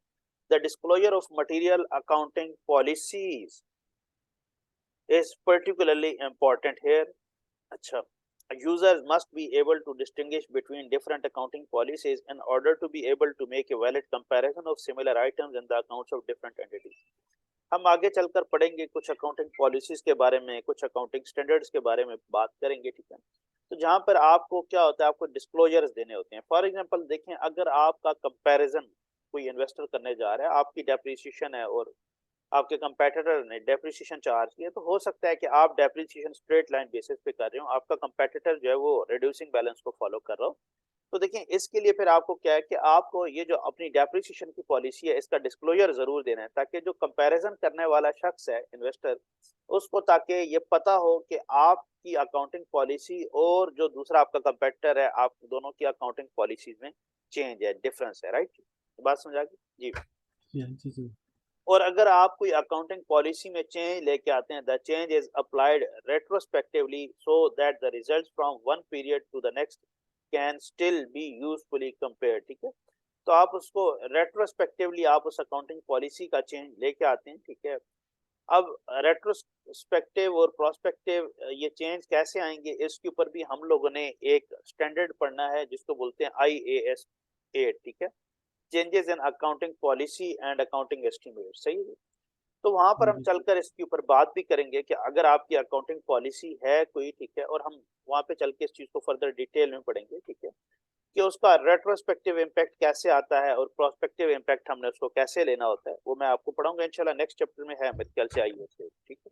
the disclosure of material accounting policies is particularly important here. अच्छा, users must be able to distinguish between different accounting policies in order to be able to make a valid comparison of similar items in the accounts of different entities. हम आगे चलकर पढ़ेंगे कुछ accounting policies के बारे में, कुछ accounting standards के बारे में बात करेंगे। ठीक है, तो जहां पर आपको क्या होता है, आपको डिस्क्लोजर्स देने होते हैं। फॉर एग्जांपल देखें, अगर आपका कंपैरिजन कोई इन्वेस्टर करने जा रहा है, आपकी डेप्रिसिएशन है और आपके कंपेटिटर ने डेप्रिसिएशन चार्ज किया, तो हो सकता है कि आप डेप्रिसिएशन स्ट्रेट लाइन बेसिस पे कर रहे हो, आपका कंपेटिटर जो है वो रिड्यूसिंग बैलेंस को फॉलो कर रहा हो। तो देखिए, इसके लिए फिर आपको क्या है कि आपको ये जो अपनी डेप्रिसिएशन की पॉलिसी है, इसका डिस्क्लोजर जरूर देना है, ताकि जो कंपैरिजन करने वाला शख्स है, इन्वेस्टर, उसको, ताकि ये पता हो कि आपकी अकाउंटिंग पॉलिसी और जो दूसरा आपका कंपेटिटर है, आप दोनों की अकाउंटिंग पॉलिसीज में चेंज है, डिफरेंस है, राइट? बात समझ आ गई जी। जी जी। और अगर आप कोई अकाउंटिंग पॉलिसी में चेंज लेके आते हैं, the change is applied retrospectively so that the results from one period to the next can still be usefully compare, ठीक है? तो आप उसको रेट्रोस्पेक्टिवली आप उस अकाउंटिंग पॉलिसी का चेंज लेके आते हैं, ठीक है? अब रेट्रोस्पेक्टिव और प्रोस्पेक्टिव ये चेंज कैसे आएंगे, इसके ऊपर भी हम लोगों ने एक स्टैंडर्ड पढ़ना है जिसको बोलते हैं IAS 8, ठीक है? Changes in accounting policy and accounting estimate, सही है? तो वहां पर हम जी चलकर इसके ऊपर बात भी करेंगे कि अगर आपकी अकाउंटिंग पॉलिसी है कोई, ठीक है, और हम वहां पे चल के इस चीज को फर्दर डिटेल में पढ़ेंगे, ठीक है, कि उसका रेट्रोस्पेक्टिव इम्पैक्ट कैसे आता है और प्रोस्पेक्टिव इम्पैक्ट हमने उसको कैसे लेना होता है, वो मैं आपको पढ़ाऊंगा इंशाल्लाह नेक्स्ट चैप्टर में, है मेरे ख्याल से आइए से, ठीक है?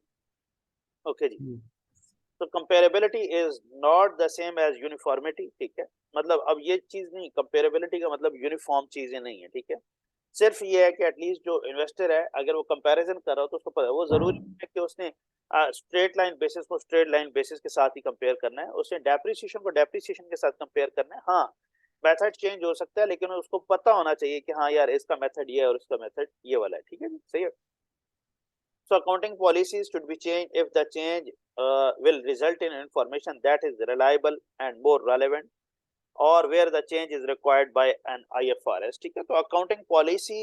ओके जी। जी तो comparability is not the same as uniformity, ठीक है? मतलब अब ये चीज नहीं, कंपेरेबिलिटी का मतलब यूनिफॉर्म चीजें नहीं है, ठीक है? सिर्फ ये है कि एटलीस्ट जो इन्वेस्टर है, अगर वो कंपैरिजन कर रहा हो तो उसको पता है, वो जरूरी है कि उसने स्ट्रेट लाइन बेसिस को स्ट्रेट लाइन बेसिस के साथ ही कंपेयर करना है, उसने डेप्रिसिएशन को डेप्रिसिएशन के साथ कंपेयर करना है। हाँ, मेथड चेंज हो सकता है, लेकिन उसको पता होना चाहिए कि हाँ यार, इसका मेथड ये है और इसका मेथड ये वाला है, ठीक है जी, सही है? So accounting policies should be changed if the change will result in information that is reliable and more relevant, or where the change is required by an IFRS, ठीक है? तो अकाउंटिंग पॉलिसी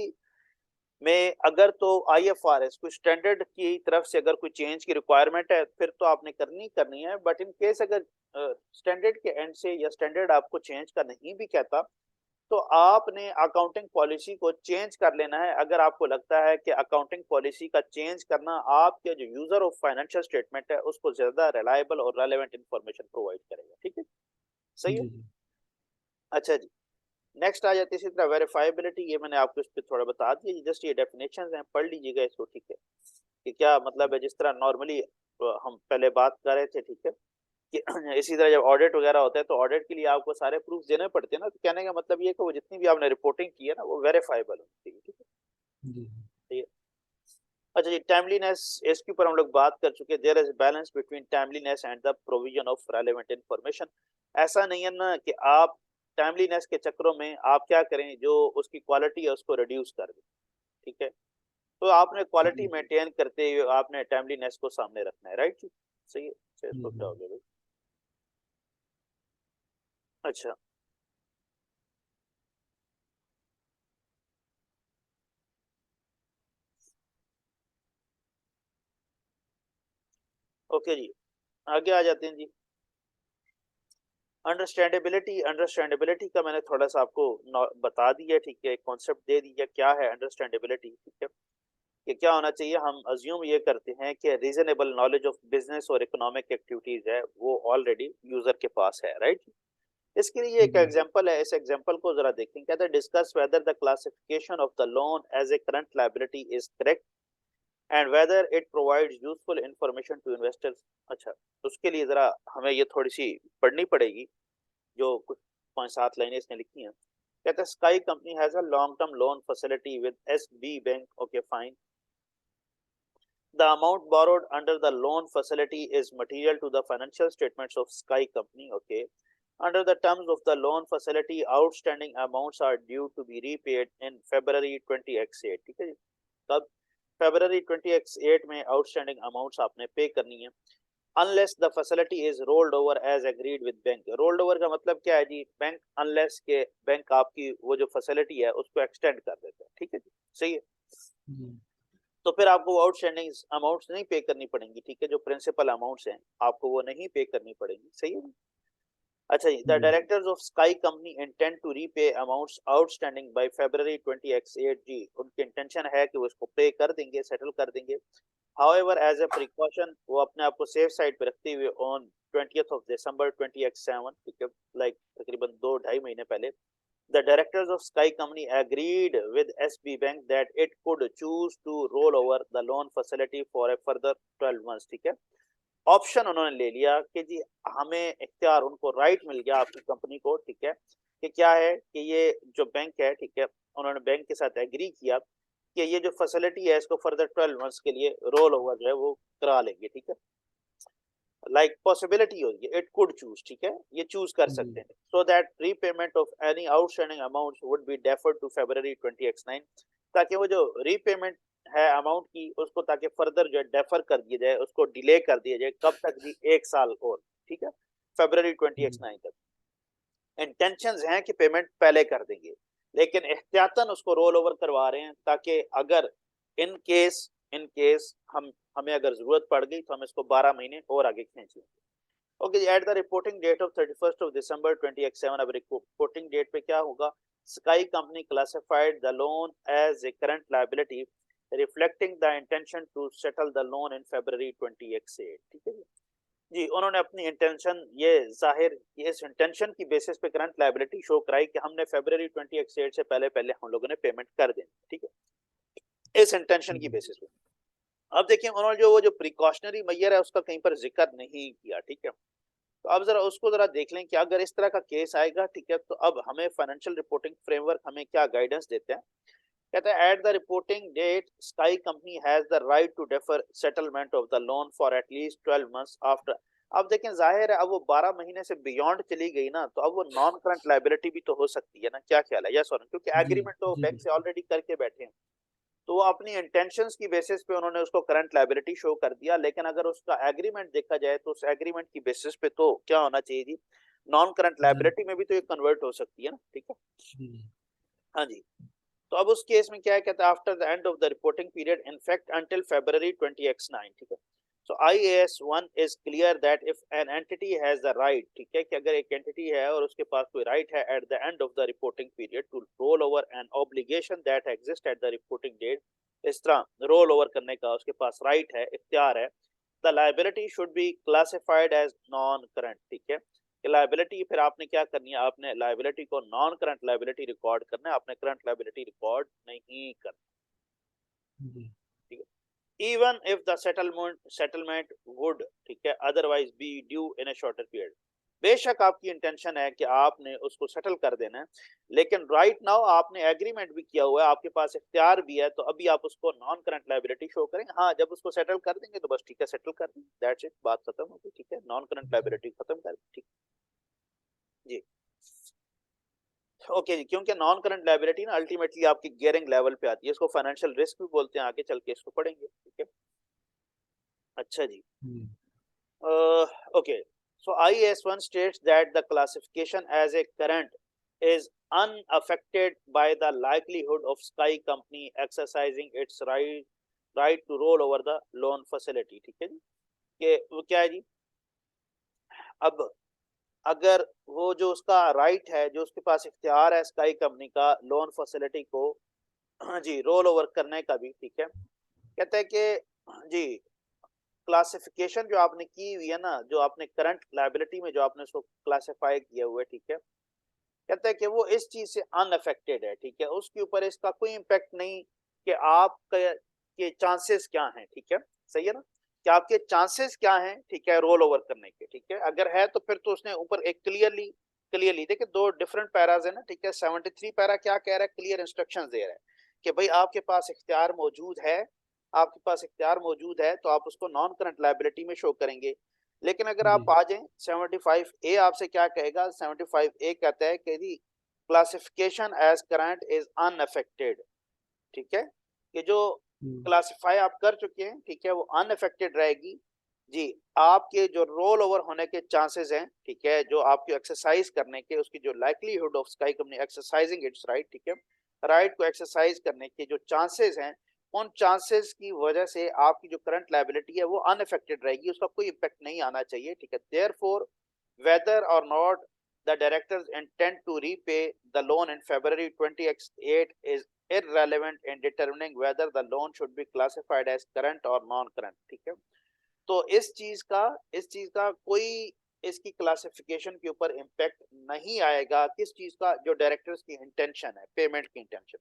में अगर तो IFRS कोई standard की तरफ से अगर कोई चेंज की रिक्वायरमेंट है, फिर तो आपने करनी है, बट इन केस अगर स्टैंडर्ड के एंड से या स्टैंडर्ड आपको चेंज का नहीं भी कहता, तो आपने अकाउंटिंग पॉलिसी को चेंज कर लेना है अगर आपको लगता है कि अकाउंटिंग पॉलिसी का चेंज करना आपके जो यूजर ऑफ फाइनेंशियल स्टेटमेंट है उसको ज्यादा रिलायबल और रेलेवेंट इंफॉर्मेशन प्रोवाइड करेगा, ठीक है? सही है? जी जी। अच्छा जी। नेक्स्ट आ जाती है इसी तरह वेरीफाइबिलिटी, ये मैंने आपको इस पे थोड़ा बता दिया, जस्ट ये डेफिनेशंस हैं, पढ़ लीजिएगा इसको, ठीक है? कि क्या मतलब है, जिस तरह नॉर्मली हम पहले बात कर रहे थे, ठीक है, कि इसी तरह जब ऑडिट वगैरह होता है तो ऑडिट के लिए आपको सारे प्रूफ देने पड़ते हैं ना, तो कहने का मतलब ये है कि वो जितनी भी आपने रिपोर्टिंग की है ना, वो वेरीफाइबल होनी चाहिए, ठीक है? जी ठीक है। अच्छा जी, टाइमलीनेस, इसके ऊपर हम लोग बात कर चुके हैं। There is balance between timeliness and the provision of relevant information. ऐसा नहीं है ना कि आप टाइमलीनेस के चक्करों में आप क्या करें, जो उसकी क्वालिटी है उसको रिड्यूस कर दें, ठीक है? तो आपने क्वालिटी जी मेंटेन करते हुए आपने टाइमलीनेस को सामने रखना है, राइट जी? सही है, चलिए जी तो जी। क्या हो गया भाई? अच्छा, ओके जी, आगे आ जाते हैं जी। अंडरस्टैंडेबिलिटी का मैंने थोड़ा सा आपको बता दिया, ठीक है, कॉन्सेप्ट दे दिया क्या है अंडरस्टैंडेबिलिटी, ठीक है? कि क्या होना चाहिए, हम अज्यूम ये करते हैं कि रीजनेबल नॉलेज ऑफ बिजनेस और इकोनॉमिक एक्टिविटीज है वो ऑलरेडी यूजर के पास है, राइट? इसके लिए एक जी एग्जांपल है, इस एग्जांपल को जरा देखें। कहते हैं discuss whether the classification of the loan as a current liability is correct and whether it provides useful information to investors. अच्छा, उसके लिए जरा हमें ये थोड़ी सी पढ़नी पड़ेगी, जो कुछ 5-7 लाइनें इसने लिखी हैं। कहते हैं sky company has a long term loan facility with SB bank, okay fine. The amount borrowed under the loan facility is material to the financial statements of Sky Company. Okay. Under the terms of the loan facility, outstanding amounts are due to be repaid in February 20x8. ठीक है जी? तब February 20x8 में outstanding amounts आपने पे करनी है, unless the facility is rolled over as agreed with bank. rolled over का मतलब क्या है जी? बैंक unless के बैंक आपकी वो जो facility है उसको extend कर देता है, ठीक है जी? सही है? जी। तो फिर आपको आउटस्टैंडिंग अमाउंट्स नहीं पे करनी पड़ेंगी, ठीक है? जो प्रिंसिपल अमाउंट्स हैं आपको वो नहीं पे करनी पड़ेंगी, सही है? अच्छा जी, द जी directors of sky company intend to repay amounts outstanding by February 20x8 जी, उनकी इंटेंशन है कि वो इसको पे कर देंगे, सेटल कर देंगे। हाउएवर एज अ प्रिकॉशन, वो अपने आप को सेफ साइड पे रखते हुए on 20th of December 20x7, ठीक है, लाइक तकरीबन 2-2.5 महीने पहले, the directors of Sky Company agreed with SB Bank that it could choose to roll over the loan facility for a further 12 months, ठीक है? ऑप्शन उन्होंने ले लिया कि जी हमें इख्तियार, उनको राइट मिल गया आपकी कंपनी को, ठीक है, कि क्या है कि ये जो बैंक है, ठीक है, उन्होंने बैंक के साथ एग्री किया कि ये जो फैसिलिटी है इसको फर्दर 12 मंथ्स के लिए रोल ओवर जो है वो करा लेंगे, ठीक है। लाइक पॉसिबिलिटी होगी, इट कुड चूज, ठीक है, ये चूज कर जी सकते हैं, so that repayment of any outstanding amount would be deferred to February 20X9, ताकि वो जो रीपेमेंट है अमाउंट की उसको ताकि फर्दर जो है डेफर कर दिया जाए, उसको डिले कर दिया जाए, कब तक जी, 1 साल और, ठीक है, February जी 20X9 तक। इंटेंशंस हैं कि पेमेंट पहले कर देंगे, लेकिन एहतियातन उसको रोल ओवर करवा रहे हैं ताकि अगर इन केस हम हमें अगर जरूरत पड़ गई तो हम इसको 12 महीने और आगे खींच लेंगे। Okay, at the reporting date of 31 December 20X7, अब रिपोर्टिंग डेट पे क्या होगा, Sky company classified the loan as a current liability reflecting the intention to settle the loan in February 20X8, ठीक है जी। उन्होंने अपनी इंटेंशन ये जाहिर, इस इंटेंशन की बेसिस पे करंट लायबिलिटी शो कराई कि हमने February 20X8 से पहले पहले हम लोगों ने पेमेंट कर देनी, ठीक है, इस इंटेंशन की बेसिस पे। अब देखिए उन्होंने जो वो जो प्रिकॉशनरी मेजर है उसका कहीं पर जिक्र नहीं किया, ठीक है। तो अब जरा उसको जरा देख लें कि अगर इस तरह का केस आएगा, ठीक है, तो अब हमें फाइनेंशियल रिपोर्टिंग फ्रेमवर्क हमें क्या गाइडेंस देते हैं। कहते हैं at the reporting date Sky company has the right to defer settlement of the loan for at least 12 months after. अब देखें जाहिर है अब वो 12 महीने से बियॉन्ड चली गई ना, तो अब वो नॉन करंट लायबिलिटी भी तो हो सकती है ना, क्या ख्याल है, यस और नो, क्योंकि जी एग्रीमेंट तो जी बैंक से बिल्कुल। ऑलरेडी करके बैठे हैं। तो वो अपनी इंटेंशंस की बेसिस पे उन्होंने उसको करंट लायबिलिटी शो कर दिया, लेकिन अगर उसका एग्रीमेंट देखा जाए तो उस एग्रीमेंट की बेसिस पे तो क्या होना चाहिए जी, नॉन करंट जी लायबिलिटी में भी तो ये कन्वर्ट हो सकती है ना, ठीक है। जी हाँ जी। तो अब उस केस में क्या है, कहता है after the end of the reporting period in fact until February 20X9, ठीक है। सो IAS 1 is clear that if an entity has the right, ठीक है, कि अगर एक एंटिटी है और उसके पास कोई राइट है at the end of the reporting period to roll over an obligation that exist at the reporting date, इस तरह रोल ओवर करने का उसके पास राइट है, इख्तियार है, the liability should be classified as non current, ठीक है। कि लायबिलिटी फिर आपने क्या करनी है, आपने लायबिलिटी को नॉन करंट लायबिलिटी रिकॉर्ड करना है, आपने करंट लायबिलिटी रिकॉर्ड नहीं करना, जी ठीक है। Even if the settlement would, ठीक है, otherwise be due in A shorter period, बेशक आपकी इंटेंशन है कि आपने उसको सेटल कर देना है, लेकिन राइट नाउ आपने एग्रीमेंट भी किया हुआ है, आपके पास इख्तियार भी है, तो अभी आप उसको नॉन करंट लायबिलिटी शो करेंगे। हाँ, जब उसको सेटल कर देंगे तो बस ठीक है, सेटल कर देंगे, दैट्स इट, बात खत्म होगी, ठीक है, नॉन करंट जी लायबिलिटी खत्म कर देंगे, ठीक जी। ओके जी, क्योंकि नॉन करंट लायबिलिटी ना अल्टीमेटली आपकी गियरिंग लेवल पे आती है, इसको फाइनेंशियल रिस्क भी बोलते हैं, आगे चल के इसको पढ़ेंगे, ठीक है। अच्छा जी। जी okay, so IAS1 states that the classification as a current is unaffected by the likelihood of Sky company exercising its right to roll over the loan facility, ठीक है जी। कि वो क्या है जी, अब अगर वो जो उसका राइट है, जो उसके पास इख्तियार है स्काई कंपनी का लोन फैसिलिटी को जी रोल ओवर करने का भी, ठीक है, कहते हैं कि जी क्लासिफिकेशन जो आपने की हुई है ना, जो आपने करंट लायबिलिटी में जो आपने उसको क्लासिफाई किया हुआ है, ठीक है, कहते हैं कि वो इस चीज से अनअफेक्टेड है, ठीक है, उसके ऊपर इसका कोई इम्पैक्ट नहीं कि आप के चांसेस क्या हैं, ठीक है, सही है ना, कि आपके चांसेस क्या हैं, ठीक है, रोल ओवर करने के, ठीक है, अगर है तो फिर तो उसने ऊपर एक क्लियरली क्लियरली देखिए दो डिफरेंट पैराज है ना, ठीक है, 73 पैरा क्या कह रहा है, क्लियर इंस्ट्रक्शंस दे रहा है कि भाई आपके पास इख्तियार मौजूद है, आपके पास इख्तियार मौजूद है तो आप उसको नॉन करंट लायबिलिटी में शो करेंगे। लेकिन अगर जी आप आ जाएं 75A आपसे क्या कहेगा, 75A कहता है कि जी classification as current is unaffected, ठीक है, कि जो क्लासिफाई आप कर चुके हैं, ठीक है, वो अनअफेक्टेड रहेगी जी। आपके जो रोल ओवर होने के चांसेस हैं, ठीक है, जो आपके एक्सरसाइज करने के उसकी जो likelihood of sky company exercising it's right, ठीक है, राइट को एक्सरसाइज करने के जो चांसेस हैं, उन चांसेस की वजह से आपकी जो करंट लायबिलिटी है वो अनअफेक्टेड रहेगी, उसका कोई इम्पैक्ट नहीं आना चाहिए, ठीक है। देयरफॉर वेदर और not the directors intend to repay the loan in February 20X8 is irrelevant in determining whether the loan should be classified as current or non-current, ठीक है। तो इस चीज का कोई इसकी क्लासिफिकेशन के ऊपर इम्पैक्ट नहीं आएगा, किस चीज का, जो डायरेक्टर्स की इंटेंशन है, पेमेंट की intention.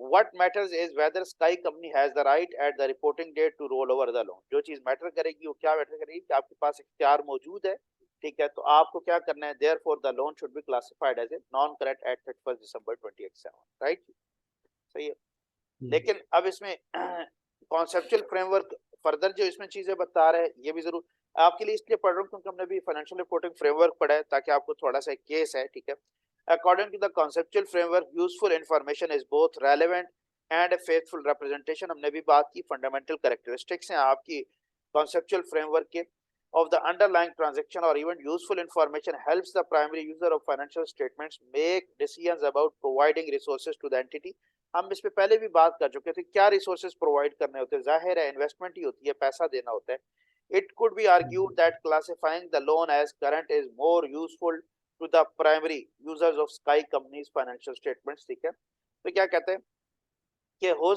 What matters is whether Sky company has the right at the reporting date to roll over the loan। जो चीज मैटर करेगी वो क्या मैटर करेगी कि आपके पास इख्तियार मौजूद है, ठीक है, तो आपको क्या करना है, therefore the loan should be classified as a non current at 31st December 20X7, right, सही है। लेकिन अब इसमें कॉन्सेप्चुअल फ्रेमवर्क फर्दर जो इसमें चीजें बता रहे हैं ये भी जरूर आपके लिए इसलिए पढ़ रहा हूँ क्योंकि हमने भी फाइनेंशियल रिपोर्टिंग फ्रेमवर्क पढ़ा है ताकि आपको थोड़ा सा केस है, ठीक है। According to the conceptual framework useful information is both relevant and faithful representation. हमने भी बात की फंडामेंटल कैरेक्टरिस्टिक्स हैं आपकी कॉन्सेप्चुअल फ्रेमवर्क के of the underlying transaction or even useful information helps the primary user of financial statements make decisions about providing resources to the entity। हम इस पे पहले भी बात कर चुके थे क्या रिसोर्सेज प्रोवाइड करने होते हैं, जाहिर है इन्वेस्टमेंट ही होती है, पैसा देना होता है। It could be argued that classifying the loan as current is more useful to the primary users of Sky company's financial statements, ठीक है। तो क्या कहते हैं कि हो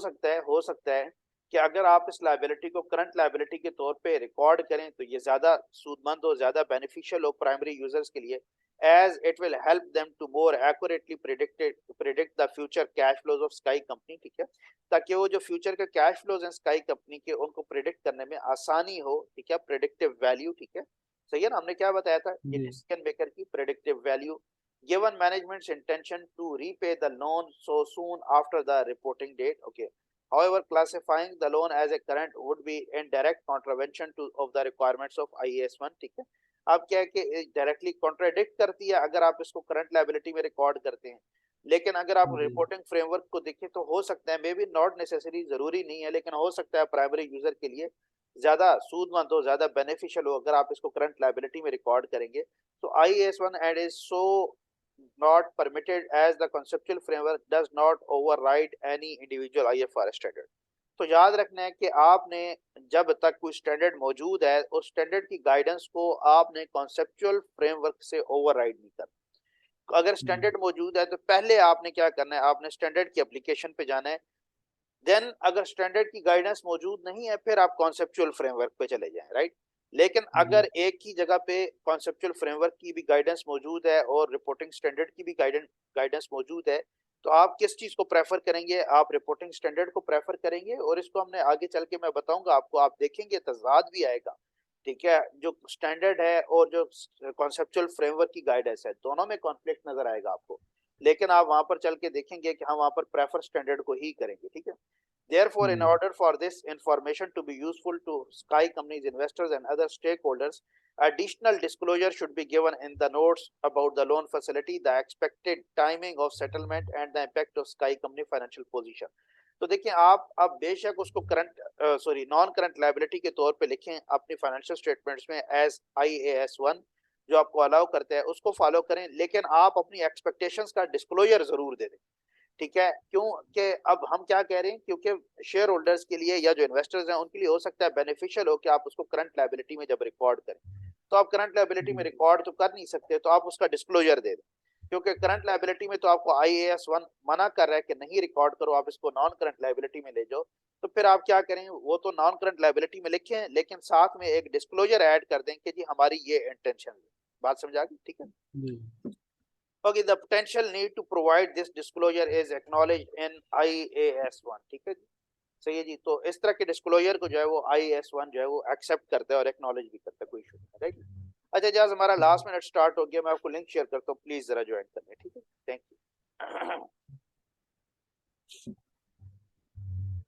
सकता है कि अगर आप इस लाइबिलिटी को करंट लाइबिलिटी के तौर पे रिकॉर्ड करें तो ये ज्यादा सूदमंद और ज्यादा बेनिफिशियल हो प्राइमरी यूजर्स के लिए, as it will help them to more accurately predict the future cash flows of Sky company, ठीक है, ताकि वो जो फ्यूचर के कैश फ्लोज हैं स्काई कंपनी के उनको प्रिडिक्ट करने में आसानी हो, ठीक है। प्रिडिक्टिव वैल्यू, ठीक है, सही है ना, हमने क्या बताया था ये डिसीजन मेकर की predictive value given management's intention to repay the loan so soon after the reporting date, okay। However, classifying the loan as a current would be in direct contravention of the requirements of IAS 1, ठीक है। अब क्या है कि directly contradict करती है अगर आप इसको करंट लायबिलिटी में रिकॉर्ड करते हैं, लेकिन अगर आप रिपोर्टिंग फ्रेमवर्क को देखें तो हो सकता है, मे बी नॉट नेसेसरी, जरूरी नहीं है, लेकिन हो सकता है प्राइमरी यूजर के लिए ज्यादा सूदमंद हो, ज्यादा बेनिफिशियल हो अगर आप इसको करंट लायबिलिटी में रिकॉर्ड करेंगे। तो IAS 1 and is so not permitted as the conceptual framework does not override any individual IFRS standard। तो याद रखना है कि आपने जब तक कोई स्टैंडर्ड मौजूद है उस स्टैंडर्ड की गाइडेंस को आपने कॉन्सेप्चुअल फ्रेमवर्क से ओवरराइड नहीं करना। अगर स्टैंडर्ड मौजूद है तो पहले आपने क्या करना है, आपने स्टैंडर्ड की एप्लीकेशन पे जाना है, देन अगर स्टैंडर्ड की गाइडेंस मौजूद नहीं है फिर आप कॉन्सेप्चुअल फ्रेमवर्क पे चले जाएं, राइट। लेकिन अगर एक ही जगह पे कॉन्सेप्चुअल फ्रेमवर्क की भी गाइडेंस मौजूद है और रिपोर्टिंग स्टैंडर्ड की भी गाइडेंस मौजूद है तो आप किस चीज को प्रेफर करेंगे, आप रिपोर्टिंग स्टैंडर्ड को प्रेफर करेंगे। और इसको हमने आगे चल के मैं बताऊंगा आपको, आप देखेंगे तजाद भी आएगा, ठीक है। जो स्टैंडर्ड है और जो कॉन्सेप्चुअल फ्रेमवर्क की गाइडेंस है दोनों में कॉन्फ्लिक्ट नजर आएगा आपको, लेकिन आप वहां पर चल के देखेंगे कि हम वहां पर प्रेफर स्टैंडर्ड को ही करेंगे, ठीक है। Therefore, in order for this information to be useful to Sky companies, investors, and other stakeholders, additional disclosure should be given in the notes about the loan facility, the expected timing of settlement, and the impact of Sky company financial position। तो देखिए आप अब बेशक उसको current non current liability के तौर पे लिखें अपनी फाइनेंशियल स्टेटमेंट्स में एज IAS 1 जो आपको अलाउ करते हैं उसको फॉलो करें, लेकिन आप अपनी एक्सपेक्टेशंस का डिस्क्लोजर जरूर दे दें, ठीक है। क्यों कि अब हम क्या कह रहे हैं, क्योंकि शेयर होल्डर्स के लिए या जो इन्वेस्टर्स हैं उनके लिए हो सकता है बेनिफिशियल हो कि आप उसको करंट लायबिलिटी में जब रिकॉर्ड करें, तो आप करंट लायबिलिटी में रिकॉर्ड तो कर नहीं सकते, तो आप उसका डिस्क्लोजर दे दें, क्योंकि करंट लायबिलिटी में तो आपको IAS 1 मना कर रहा है कि नहीं रिकॉर्ड करो, आप इसको नॉन करंट लायबिलिटी में ले जाओ। तो फिर आप क्या करें, वो तो नॉन करंट लायबिलिटी में लिखें लेकिन साथ में एक डिस्क्लोजर ऐड कर दें कि जी हमारी ये इंटेंशन है। बात समझ आ गई, ठीक है। Okay, the potential need to provide this disclosure is acknowledged in IAS 1, ठीक है जी, सही है जी। तो इस तरह के डिस्क्लोजर को जो है वो IAS 1 जो है वो एक्सेप्ट करता है और एक्नॉलेज भी करता है, कोई इशू नहीं, राइट। अच्छा जहाज हमारा लास्ट मिनट स्टार्ट हो गया, मैं आपको लिंक शेयर करता हूँ, प्लीज जरा ज्वाइन करने, ठीक है, थैंक यू।